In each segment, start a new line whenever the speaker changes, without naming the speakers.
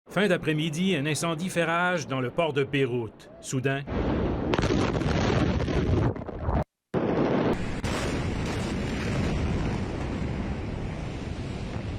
Fin d'après-midi, un incendie fait rage dans le port de Beyrouth. Soudain,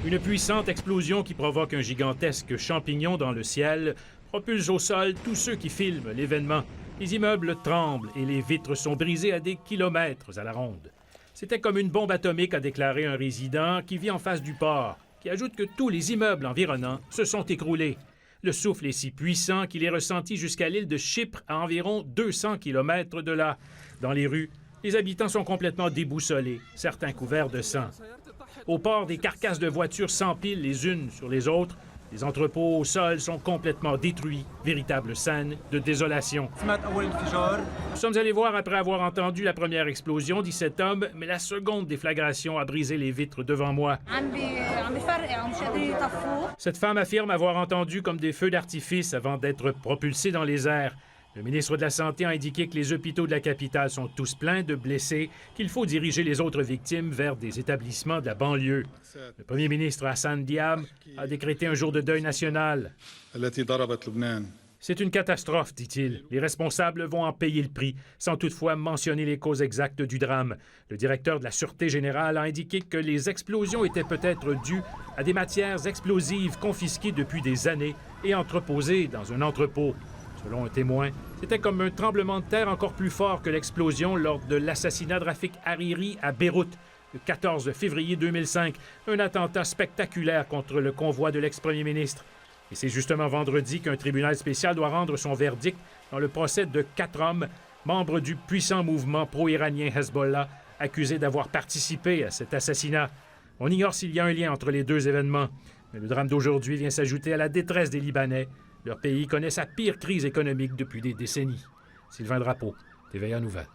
une puissante explosion qui provoque un gigantesque champignon dans le ciel propulse au sol tous ceux qui filment l'événement. Les immeubles tremblent et les vitres sont brisées à des kilomètres à la ronde. C'était comme une bombe atomique, a déclaré un résident qui vit en face du port, qui ajoute que tous les immeubles environnants se sont écroulés. Le souffle est si puissant qu'il est ressenti jusqu'à l'île de Chypre, à environ 200 km de là. Dans les rues, les habitants sont complètement déboussolés, certains couverts de sang. Au port, des carcasses de voitures s'empilent les unes sur les autres. Les entrepôts au sol sont complètement détruits, véritable scène de désolation. Nous sommes allés voir après avoir entendu la première explosion, dit cet homme, mais la seconde déflagration a brisé les vitres devant moi. Cette femme affirme avoir entendu comme des feux d'artifice avant d'être propulsée dans les airs. Le ministre de la Santé a indiqué que les hôpitaux de la capitale sont tous pleins de blessés, qu'il faut diriger les autres victimes vers des établissements de la banlieue. Le premier ministre Hassan Diab a décrété un jour de deuil national. C'est une catastrophe, dit-il. Les responsables vont en payer le prix, sans toutefois mentionner les causes exactes du drame. Le directeur de la Sûreté générale a indiqué que les explosions étaient peut-être dues à des matières explosives confisquées depuis des années et entreposées dans un entrepôt. Selon un témoin, c'était comme un tremblement de terre encore plus fort que l'explosion lors de l'assassinat de Rafik Hariri à Beyrouth le 14 février 2005, un attentat spectaculaire contre le convoi de l'ex-premier ministre. Et c'est justement vendredi qu'un tribunal spécial doit rendre son verdict dans le procès de 4 hommes, membres du puissant mouvement pro-iranien Hezbollah, accusés d'avoir participé à cet assassinat. On ignore s'il y a un lien entre les deux événements, mais le drame d'aujourd'hui vient s'ajouter à la détresse des Libanais. Leur pays connaît sa pire crise économique depuis des décennies. Sylvain Drapeau, TVA Nouvelles.